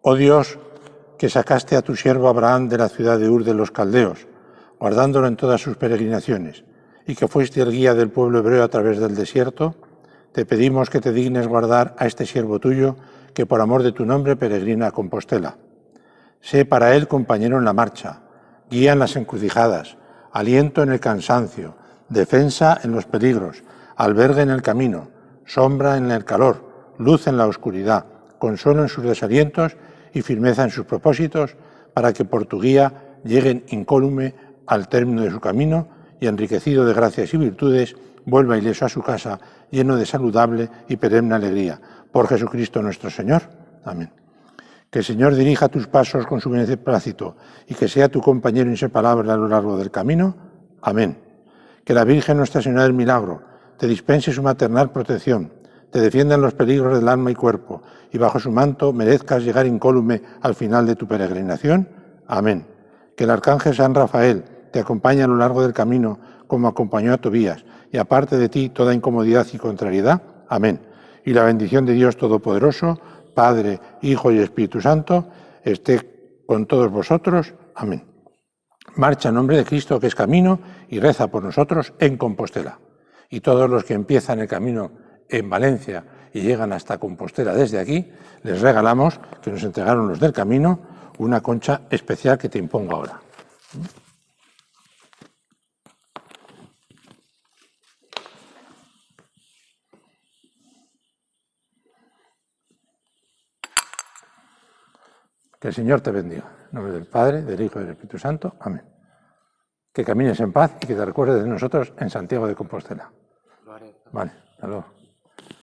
Oh Dios, que sacaste a tu siervo Abraham de la ciudad de Ur de los Caldeos, guardándolo en todas sus peregrinaciones, y que fuiste el guía del pueblo hebreo a través del desierto, te pedimos que te dignes guardar a este siervo tuyo, que por amor de tu nombre peregrina a Compostela. Sé para él compañero en la marcha, guía en las encrucijadas, aliento en el cansancio, defensa en los peligros, albergue en el camino, sombra en el calor, luz en la oscuridad, consuelo en sus desalientos y firmeza en sus propósitos, para que por tu guía lleguen incólume al término de su camino y, enriquecido de gracias y virtudes, vuelva ileso a su casa, lleno de saludable y perenne alegría. Por Jesucristo nuestro Señor. Amén. Que el Señor dirija tus pasos con su beneplácito y que sea tu compañero inseparable a lo largo del camino. Amén. Que la Virgen Nuestra Señora del Milagro te dispense su maternal protección, te defienda en los peligros del alma y cuerpo, y bajo su manto merezcas llegar incólume al final de tu peregrinación. Amén. Que el Arcángel San Rafael te acompañe a lo largo del camino, como acompañó a Tobías, y aparte de ti toda incomodidad y contrariedad. Amén. Y la bendición de Dios Todopoderoso, Padre, Hijo y Espíritu Santo, esté con todos vosotros. Amén. Marcha en nombre de Cristo, que es camino, y reza por nosotros en Compostela. Y todos los que empiezan el camino en Valencia y llegan hasta Compostela desde aquí, les regalamos, que nos entregaron los del camino, una concha especial que te impongo ahora. Que el Señor te bendiga. En nombre del Padre, del Hijo y del Espíritu Santo. Amén. Que camines en paz y que te recuerdes de nosotros en Santiago de Compostela. Vale, hasta luego.